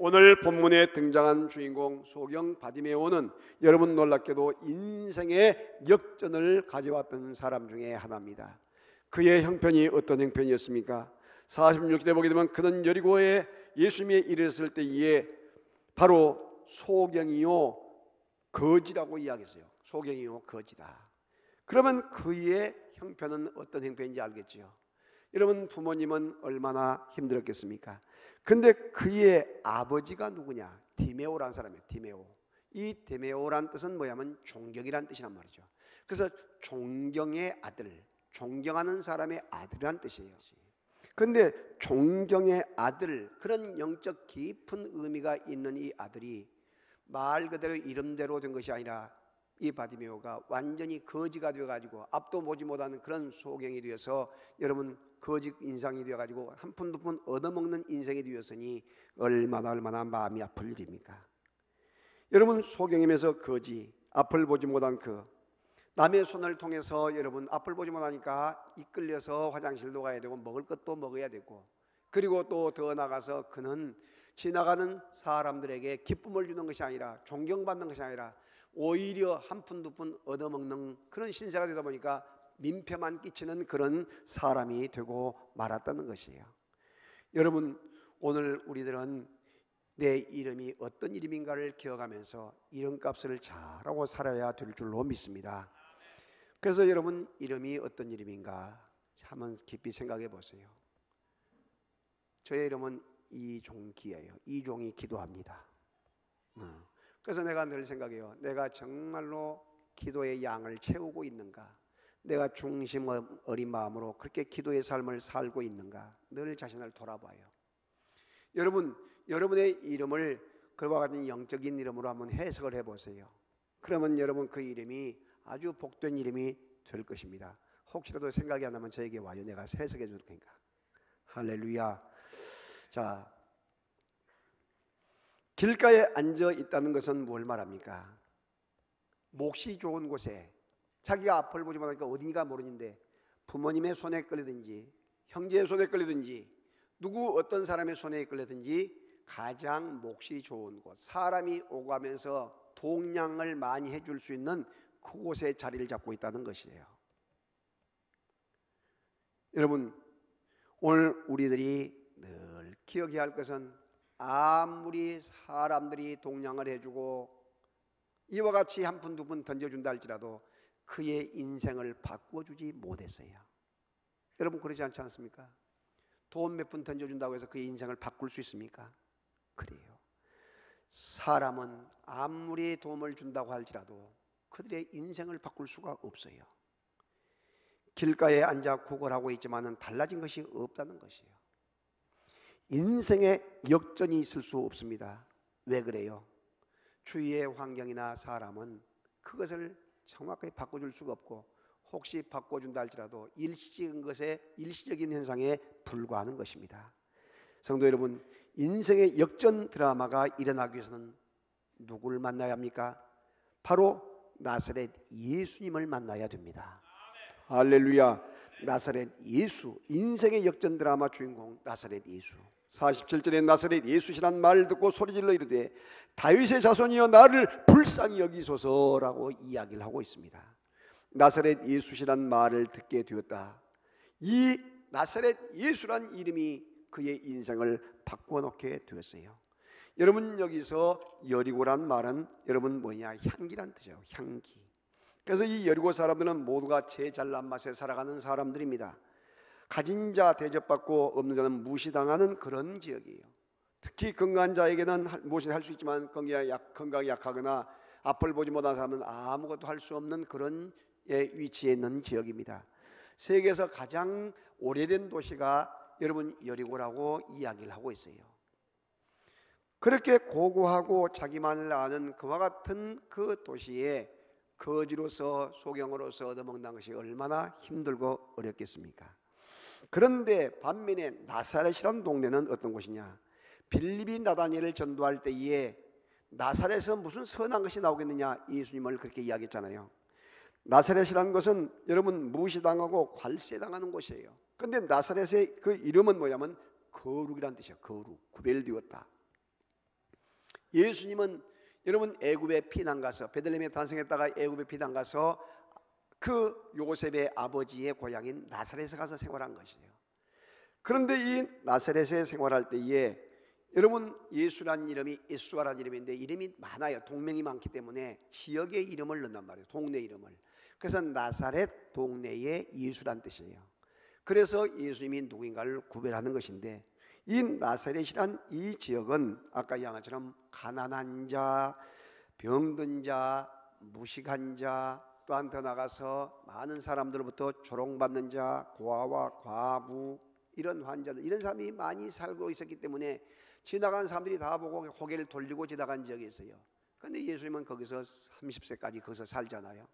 오늘 본문에 등장한 주인공 소경 바디메오는 여러분 놀랍게도 인생의 역전을 가져왔던 사람 중에 하나입니다. 그의 형편이 어떤 형편이었습니까? 46절에 보게 되면 그는 여리고에 예수님이 이르렀을 때에 바로 소경이요 거지라고 이야기했어요. 소경이요 거지다. 그러면 그의 형편은 어떤 형편인지 알겠죠? 여러분 부모님은 얼마나 힘들었겠습니까? 근데 그의 아버지가 누구냐? 디메오라는 사람이에요. 디메오. 이 디메오란 뜻은 뭐냐면 존경이란 뜻이란 말이죠. 그래서 존경의 아들, 존경하는 사람의 아들이란 뜻이에요. 근데 존경의 아들, 그런 영적 깊은 의미가 있는 이 아들이 말 그대로 이름대로 된 것이 아니라 이 바디메오가 완전히 거지가 되어가지고 앞도 보지 못하는 그런 소경이 되어서 여러분 거지 인상이 되어가지고 한 푼 두 푼 얻어먹는 인생이 되었으니 얼마나 마음이 아플 일입니까? 여러분 소경이면서 거지, 앞을 보지 못한 그 남의 손을 통해서 여러분 앞을 보지 못하니까 이끌려서 화장실도 가야 되고 먹을 것도 먹어야 되고, 그리고 또 더 나가서 그는 지나가는 사람들에게 기쁨을 주는 것이 아니라 존경받는 것이 아니라 오히려 한 푼 두 푼 얻어먹는 그런 신세가 되다 보니까 민폐만 끼치는 그런 사람이 되고 말았다는 것이에요. 여러분 오늘 우리들은 내 이름이 어떤 이름인가를 기억하면서 이름값을 잘하고 살아야 될 줄로 믿습니다. 그래서 여러분 이름이 어떤 이름인가 한번 깊이 생각해 보세요. 저의 이름은 이종기예요. 이종이 기도합니다. 그래서 내가 늘 생각해요. 내가 정말로 기도의 양을 채우고 있는가? 내가 중심 어린 마음으로 그렇게 기도의 삶을 살고 있는가? 늘 자신을 돌아봐요. 여러분, 여러분의 이름을 그와 같은 영적인 이름으로 한번 해석을 해보세요. 그러면 여러분 그 이름이 아주 복된 이름이 될 것입니다. 혹시라도 생각이 안 나면 저에게 와요. 내가 해석해 줄 테니까. 할렐루야. 자, 길가에 앉아 있다는 것은 뭘 말합니까? 몫이 좋은 곳에, 자기가 앞을 보지 못하니까 어딘가 모르는데 부모님의 손에 끌리든지 형제의 손에 끌리든지 누구 어떤 사람의 손에 끌리든지 가장 몫이 좋은 곳, 사람이 오고 가면서 동냥을 많이 해줄 수 있는 그곳에 자리를 잡고 있다는 것이에요. 여러분 오늘 우리들이 늘 기억해야 할 것은 아무리 사람들이 동냥을 해주고 이와 같이 한 푼 두 푼 던져준다 할지라도 그의 인생을 바꿔주지 못했어요. 여러분 그러지 않지 않습니까? 돈 몇 푼 던져준다고 해서 그의 인생을 바꿀 수 있습니까? 그래요. 사람은 아무리 도움을 준다고 할지라도 그들의 인생을 바꿀 수가 없어요. 길가에 앉아 구걸하고 있지만은 달라진 것이 없다는 것이에요. 인생에 역전이 있을 수 없습니다. 왜 그래요? 주위의 환경이나 사람은 그것을 정확하게 바꿔줄 수가 없고, 혹시 바꿔준다 할지라도 일시적인 현상에 불과하는 것입니다. 성도 여러분, 인생의 역전 드라마가 일어나기 위해서는 누구를 만나야 합니까? 바로 나사렛 예수님을 만나야 됩니다. 할렐루야. 나사렛 예수, 인생의 역전 드라마 주인공 나사렛 예수. 47절에 나사렛 예수시란 말을 듣고 소리질러 이르되 다윗의 자손이여 나를 불쌍히 여기소서라고 이야기를 하고 있습니다. 나사렛 예수시란 말을 듣게 되었다. 이 나사렛 예수란 이름이 그의 인생을 바꿔놓게 되었어요. 여러분 여기서 여리고란 말은 여러분 뭐냐? 향기란 뜻이에요. 향기. 그래서 이 여리고 사람들은 모두가 제 잘난 맛에 살아가는 사람들입니다. 가진 자 대접받고 없는 자는 무시당하는 그런 지역이에요. 특히 건강한 자에게는 무엇이 할 수 있지만 건강이 약하거나 앞을 보지 못한 사람은 아무것도 할 수 없는 그런 위치에 있는 지역입니다. 세계에서 가장 오래된 도시가 여러분 여리고라고 이야기를 하고 있어요. 그렇게 고고하고 자기만을 아는 그와 같은 그 도시에 거지로서 소경으로서 얻어먹는 것이 얼마나 힘들고 어렵겠습니까? 그런데 반면에 나사렛이라는 동네는 어떤 곳이냐? 빌립이 나다니엘을 전도할 때에 나사렛에서 무슨 선한 것이 나오겠느냐, 예수님을 그렇게 이야기했잖아요. 나사렛이라는 것은 여러분 무시당하고 괄세당하는 곳이에요. 그런데 나사렛의 그 이름은 뭐냐면 거룩이라는 뜻이에요. 거룩, 구별되었다. 예수님은 여러분 애굽에 피난 가서 베들레헴에 탄생했다가 애굽에 피난 가서 그 요셉의 아버지의 고향인 나사렛에 가서 생활한 것이에요. 그런데 이 나사렛에 생활할 때에 여러분 예수란 이름이 예수아란 이름인데 이름이 많아요. 동명이 많기 때문에 지역의 이름을 넣는단 말이에요. 동네 이름을. 그래서 나사렛 동네의 예수란 뜻이에요. 그래서 예수님이 누구인가를 구별하는 것인데 이 나사렛이란 이 지역은 아까 이야기한 것처럼 가난한 자, 병든 자, 무식한 자, 또한 더 나가서 많은 사람들로부터 조롱받는 자, 고아와 과부 이런 환자들 이런 사람이 많이 살고 있었기 때문에 지나간 사람들이 다 보고 고개를 돌리고 지나간 적이 있어요. 그런데 예수님은 거기서 30세까지 거기서 살잖아요.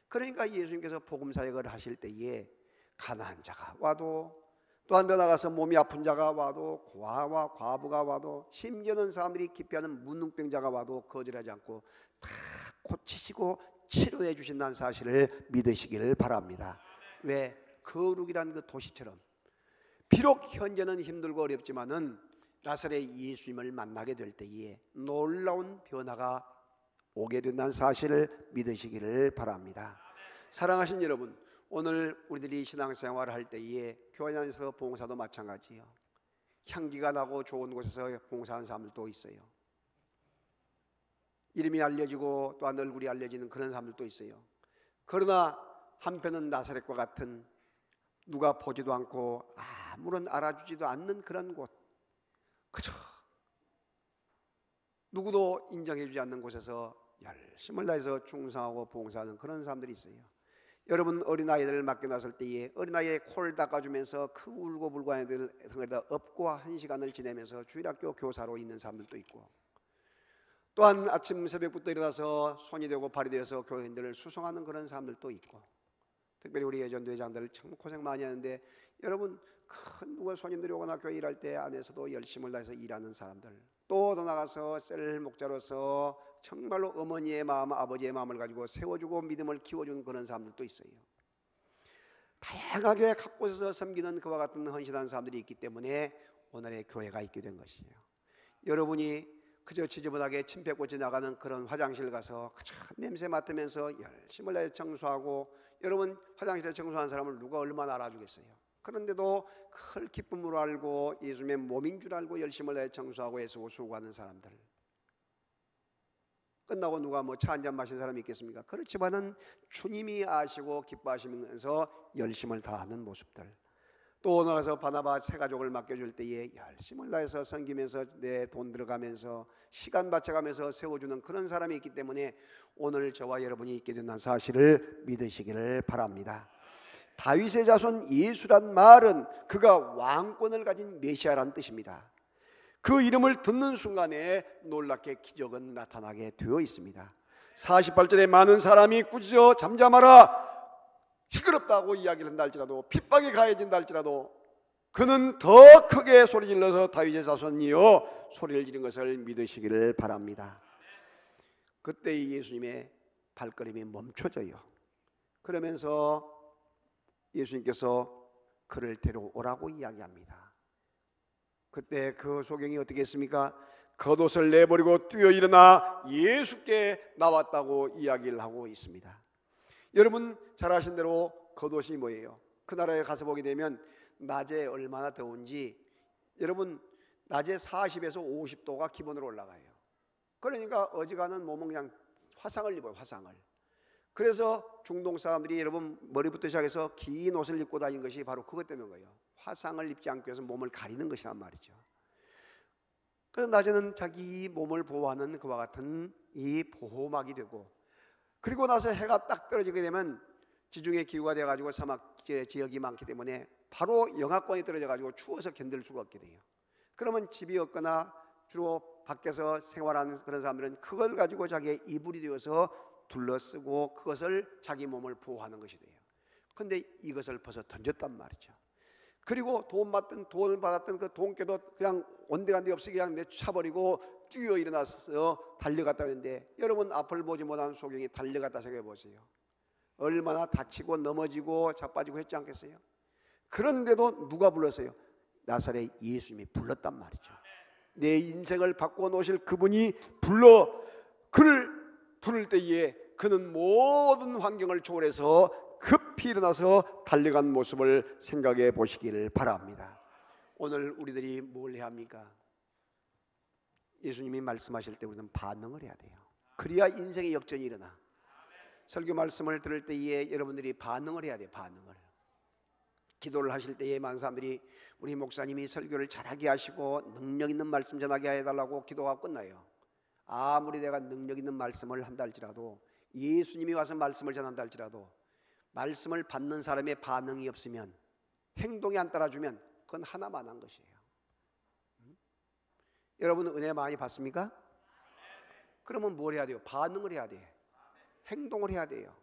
그러니까 예수님께서 복음 사역을 하실 때에 가난한 자가 와도 또한 더 나가서 몸이 아픈 자가 와도 고아와 과부가 와도 심지어는 사람들이 기피하는 문둥병자가 와도 거절하지 않고 다 고치시고 치료해 주신다는 사실을 믿으시기를 바랍니다. 왜? 거룩이라는 그 도시처럼 비록 현재는 힘들고 어렵지만은 나사렛 예수님을 만나게 될 때에 놀라운 변화가 오게 된다는 사실을 믿으시기를 바랍니다. 사랑하신 여러분, 오늘 우리들이 신앙생활을 할 때에 교회 안에서 봉사도 마찬가지예요. 향기가 나고 좋은 곳에서 봉사하는 사람들도 있어요. 이름이 알려지고 또한 얼굴이 알려지는 그런 사람들도 있어요. 그러나 한편은 나사렛과 같은 누가 보지도 않고 아무런 알아주지도 않는 그런 곳, 그저 누구도 인정해주지 않는 곳에서 열심을 다해서 충성하고 봉사하는 그런 사람들이 있어요. 여러분 어린아이들을 맡겨놨을 때에 어린아이의 코를 닦아주면서 그 울고불고 하는 애들 성에다 업고 1시간을 지내면서 주일학교 교사로 있는 사람들도 있고, 또한 아침 새벽부터 일어나서 손이 되고 발이 되어서 교인들을 수송하는 그런 사람들도 있고, 특별히 우리 예전도회장들 참 고생 많이 하는데 여러분 큰 누가 손님들이 오거나 교회 일할 때 안에서도 열심을 다해서 일하는 사람들, 또 더 나가서 셀 목자로서 정말로 어머니의 마음, 아버지의 마음을 가지고 세워주고 믿음을 키워주는 그런 사람들도 있어요. 다양하게 각 곳에서 섬기는 그와 같은 헌신한 사람들이 있기 때문에 오늘의 교회가 있게 된 것이에요. 여러분이 그저 지저분하게 침 뱉고 지나가는 그런 화장실 가서 그저 냄새 맡으면서 열심을 다해 청소하고, 여러분 화장실에 청소하는 사람을 누가 얼마나 알아주겠어요. 그런데도 큰 기쁨으로 알고 예수님의 몸인 줄 알고 열심을 다해 청소하고 애쓰고 수고하는 사람들, 끝나고 누가 뭐 차 한잔 마신 사람이 있겠습니까? 그렇지만은 주님이 아시고 기뻐하시면서 열심을 다하는 모습들, 또 나가서 바나바 세 가족을 맡겨줄 때에 열심을 다해서 섬기면서 내 돈 들어가면서 시간 바쳐가면서 세워주는 그런 사람이 있기 때문에 오늘 저와 여러분이 있게 된다는 사실을 믿으시기를 바랍니다. 다윗의 자손 예수란 말은 그가 왕권을 가진 메시아라는 뜻입니다. 그 이름을 듣는 순간에 놀랍게 기적은 나타나게 되어 있습니다. 48절에 많은 사람이 꾸짖어 잠잠하라 시끄럽다고 이야기를 한다 할지라도, 핍박이 가해진다 할지라도 그는 더 크게 소리질러서 다윗의 자손이여 소리를 지른 것을 믿으시기를 바랍니다. 그때 예수님의 발걸음이 멈춰져요. 그러면서 예수님께서 그를 데려오라고 이야기합니다. 그때 그 소경이 어떻게 했습니까? 겉옷을 내버리고 뛰어 일어나 예수께 나왔다고 이야기를 하고 있습니다. 여러분 잘 아신 대로 겉옷이 뭐예요? 그 나라에 가서 보게 되면 낮에 얼마나 더운지, 여러분 낮에 40에서 50도가 기본으로 올라가요. 그러니까 어지간한 몸은 그냥 화상을 입어요. 화상을. 그래서 중동 사람들이 여러분 머리부터 시작해서 긴 옷을 입고 다니는 것이 바로 그것 때문인 거예요. 화상을 입지 않기 위해서 몸을 가리는 것이란 말이죠. 그래서 낮에는 자기 몸을 보호하는 그와 같은 이 보호막이 되고, 그리고 나서 해가 딱 떨어지게 되면 지중해 기후가 돼가지고 사막 지역이 많기 때문에 바로 영하권이 떨어져가지고 추워서 견딜 수가 없게 돼요. 그러면 집이 없거나 주로 밖에서 생활하는 그런 사람들은 그걸 가지고 자기의 이불이 되어서 둘러쓰고 그것을 자기 몸을 보호하는 것이 돼요. 그런데 이것을 벗어 던졌단 말이죠. 그리고 돈을 받았던 그 돈께도 그냥 온데간데 없이 그냥 내쳐버리고 뛰어 일어나서 달려갔다 했는데, 여러분 앞을 보지 못한 소경이 달려갔다 생각해 보세요. 얼마나 다치고 넘어지고 자빠지고 했지 않겠어요? 그런데도 누가 불렀어요? 나사렛 예수님이 불렀단 말이죠. 내 인생을 바꿔 놓으실 그분이 그를 부를 때에 그는 모든 환경을 초월해서 급히 일어나서 달려간 모습을 생각해 보시기를 바랍니다. 오늘 우리들이 뭘 해야 합니까? 예수님이 말씀하실 때 우리는 반응을 해야 돼요. 그래야 인생의 역전이 일어나. 설교 말씀을 들을 때에 여러분들이 반응을 해야 돼요. 반응을. 기도를 하실 때에 많은 사람들이 우리 목사님이 설교를 잘하게 하시고 능력 있는 말씀 전하게 해달라고 기도가 끝나요. 아무리 내가 능력 있는 말씀을 한다 할지라도, 예수님이 와서 말씀을 전한다 할지라도 말씀을 받는 사람의 반응이 없으면, 행동이 안 따라주면 그건 하나만한 것이에요. 여러분은 은혜 많이 받습니까? 그러면 뭘 해야 돼요? 반응을 해야 돼. 행동을 해야 돼요.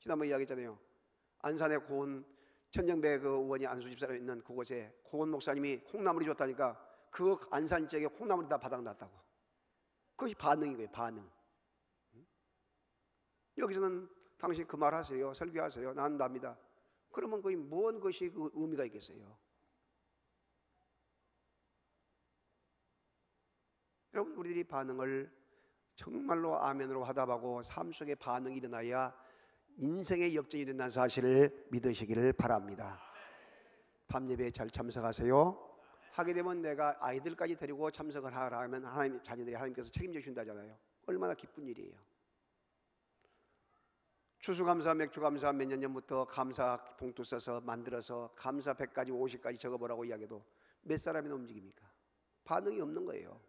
지난번에 이야기했잖아요. 안산의 고은 천정배 그 의원이 안수 집사로 있는 그곳에 고은 목사님이 콩나물이 좋다니까 그 안산 지역에 콩나물이 다 바닥났다고. 그것이 반응인 거예요. 반응. 여기서는 당신 그 말 하세요. 설교하세요. 난 납니다. 그러면 거기 뭔 것이 그 의미가 있겠어요? 여러분, 우리들이 반응을 정말로 아멘으로 하답하고 삶 속에 반응이 일어나야 인생의 역전이 일어난 사실을 믿으시기를 바랍니다. 밤예배에 잘 참석하세요. 하게 되면 내가 아이들까지 데리고 참석을 하라 하면 하나님 자녀들이 하나님께서 책임져 주신다잖아요. 얼마나 기쁜 일이에요. 추수감사, 맥주감사 몇 년 전부터 감사 봉투 써서 만들어서 감사 100가지 50가지 적어보라고 이야기해도 몇 사람이나 움직입니까? 반응이 없는 거예요.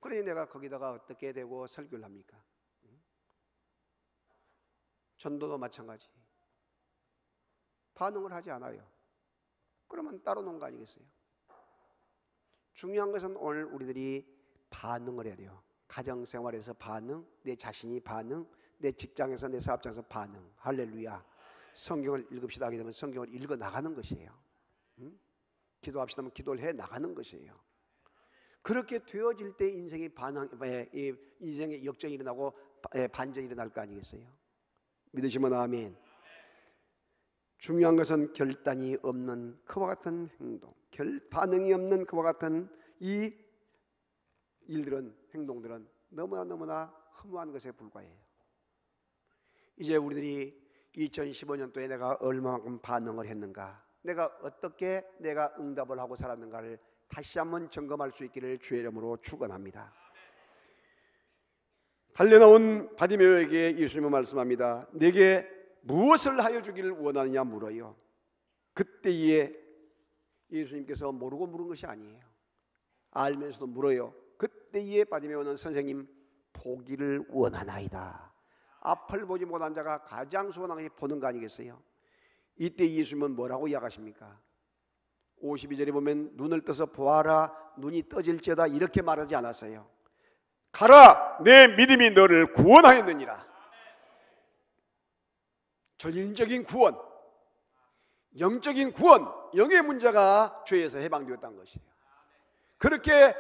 그러니 내가 거기다가 어떻게 되고 설교를 합니까? 전도도 마찬가지. 반응을 하지 않아요. 그러면 따로 놓은 거 아니겠어요? 중요한 것은 오늘 우리들이 반응을 해야 돼요. 가정생활에서 반응, 내 자신이 반응, 내 직장에서 내 사업장에서 반응. 할렐루야. 성경을 읽읍시다 하게 되면 성경을 읽어 나가는 것이에요. 기도합시다 하면 기도를 해 나가는 것이에요. 그렇게 되어질 때 인생의 인생의 역전이 일어나고 반전이 일어날 거 아니겠어요? 믿으시면 아멘. 중요한 것은 결단이 없는 그와 같은 행동, 반응이 없는 그와 같은 이 일들은, 행동들은 너무나 허무한 것에 불과해요. 이제 우리들이 2015년도에 내가 얼마만큼 반응을 했는가, 내가 어떻게 내가 응답을 하고 살았는가를 다시 한번 점검할 수 있기를 주의 이름으로 축원합니다. 달려나온 바디메오에게 예수님은 말씀합니다. 내게 무엇을 하여 주기를 원하느냐 물어요. 그때에 예수님께서 모르고 물은 것이 아니에요. 알면서도 물어요. 그때에 바디메오는 선생님 보기를 원하나이다. 앞을 보지 못한 자가 가장 소원한 것이 보는 거 아니겠어요? 이때 예수님은 뭐라고 이야기하십니까? 52절에 보면 눈을 떠서 보아라, 눈이 떠질지어다 이렇게 말하지 않았어요. 가라, 내 믿음이 너를 구원하였느니라. 전인적인 구원, 영적인 구원, 영의 문제가 죄에서 해방되었다는 것이에요. 그렇게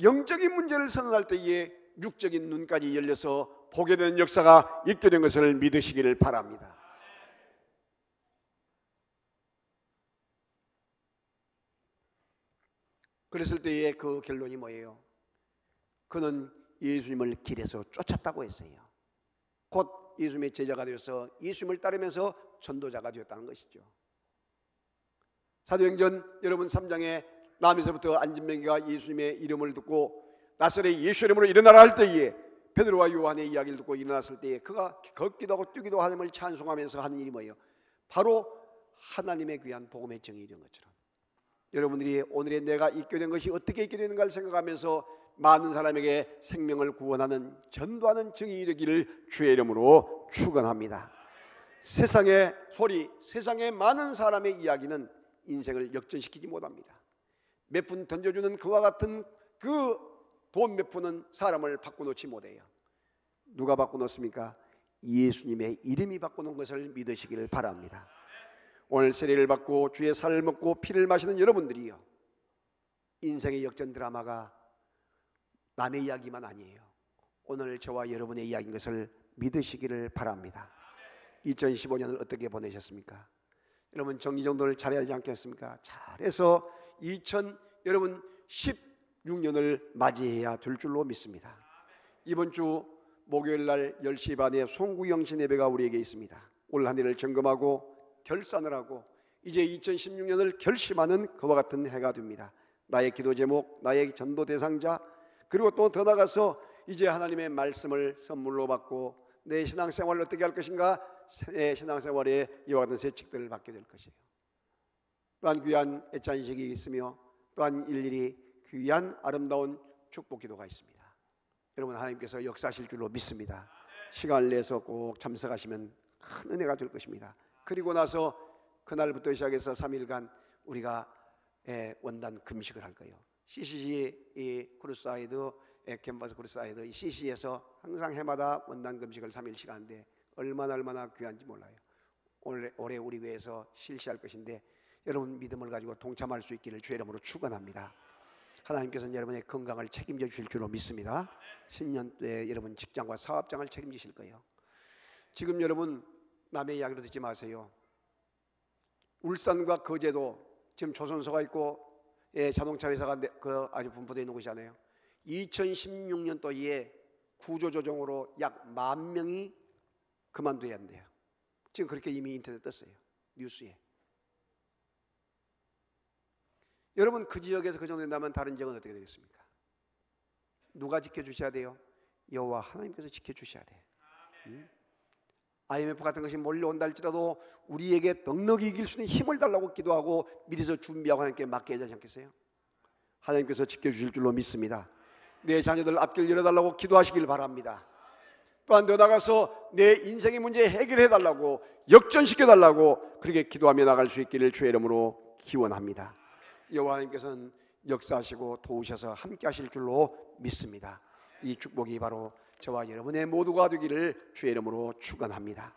영적인 문제를 선언할 때에 육적인 눈까지 열려서 보게 되는 역사가 있게 된 것을 믿으시기를 바랍니다. 그랬을 때의 그 결론이 뭐예요? 그는 예수님을 길에서 쫓았다고 했어요. 곧 예수님의 제자가 되어서 예수님을 따르면서 전도자가 되었다는 것이죠. 사도행전 여러분 3장에 남에서부터 안진뱅이가 예수님의 이름을 듣고 나사렛 예수 이름으로 일어나라 할 때에 베드로와 요한의 이야기를 듣고 일어났을 때에 그가 걷기도 하고 뛰기도 하나님을 찬송하면서 하는 일이 뭐예요? 바로 하나님의 귀한 복음의 정의 이런 것처럼 여러분들이 오늘의 내가 있게 된 것이 어떻게 있게 되는가를 생각하면서 많은 사람에게 생명을 구원하는 전도하는 정의 되기를 주의 이름으로 축원합니다. 세상의 소리, 세상의 많은 사람의 이야기는 인생을 역전시키지 못합니다. 몇 푼 던져주는 그와 같은 그 돈 몇 푼은 사람을 바꿔놓지 못해요. 누가 바꿔놓습니까? 예수님의 이름이 바꿔놓은 것을 믿으시기를 바랍니다. 오늘 세례를 받고 주의 살을 먹고 피를 마시는 여러분들이요, 인생의 역전 드라마가 남의 이야기만 아니에요. 오늘 저와 여러분의 이야기인 것을 믿으시기를 바랍니다. 2015년을 어떻게 보내셨습니까? 여러분 정리정돈을 잘해야 하지 않겠습니까? 잘해서 여러분 16년을 맞이해야 될 줄로 믿습니다. 이번 주 목요일 날 10시 반에 송구영신 예배가 우리에게 있습니다. 올 한 해를 점검하고 결산을 하고 이제 2016년을 결심하는 그와 같은 해가 됩니다. 나의 기도 제목, 나의 전도 대상자, 그리고 또 더 나가서 이제 하나님의 말씀을 선물로 받고 내 신앙생활을 어떻게 할 것인가, 새 신앙생활에 이와 같은 새 책들을 받게 될 것이에요. 또한 귀한 애찬식이 있으며 또한 일일이 귀한 아름다운 축복 기도가 있습니다. 여러분 하나님께서 역사하실 줄로 믿습니다. 시간을 내서 꼭 참석하시면 큰 은혜가 될 것입니다. 그리고 나서 그날부터 시작해서 3일간 우리가 원단 금식을 할 거예요. CCG 이 크루사이드 캔버스 크루사이드 CC에서 항상 해마다 원단 금식을 3일씩 하는데 얼마나 귀한지 몰라요. 올해 우리 교회에서 실시할 것인데 여러분 믿음을 가지고 동참할 수 있기를 주의 이름으로 축원합니다. 하나님께서는 여러분의 건강을 책임져 주실 줄로 믿습니다. 신년 때 여러분 직장과 사업장을 책임지실 거예요. 지금 여러분 남의 이야기로 듣지 마세요. 울산과 거제도 지금 조선소가 있고 자동차 회사가 아주 분포되어 있는 곳이잖아요. 2016년도에 구조조정으로 약 10,000명이 그만둬야 한대요. 지금 그렇게 이미 인터넷 떴어요. 뉴스에. 여러분 그 지역에서 그 정도 된다면 다른 지역은 어떻게 되겠습니까? 누가 지켜주셔야 돼요? 여호와 하나님께서 지켜주셔야 돼요. IMF 같은 것이 몰려온다 할지라도 우리에게 넉넉히 이길 수 있는 힘을 달라고 기도하고 미리서 준비하고 하나님께 맡겨야 하지 않겠어요? 하나님께서 지켜주실 줄로 믿습니다. 내 자녀들 앞길 열어달라고 기도하시길 바랍니다. 또한 더 나가서 내 인생의 문제 해결해달라고 역전시켜달라고 그렇게 기도하며 나갈 수 있기를 주의 이름으로 기원합니다. 여호와 하나님께서는 역사하시고 도우셔서 함께 하실 줄로 믿습니다. 이 축복이 바로 저와 여러분의 모두가 되기를 주의 이름으로 축원합니다.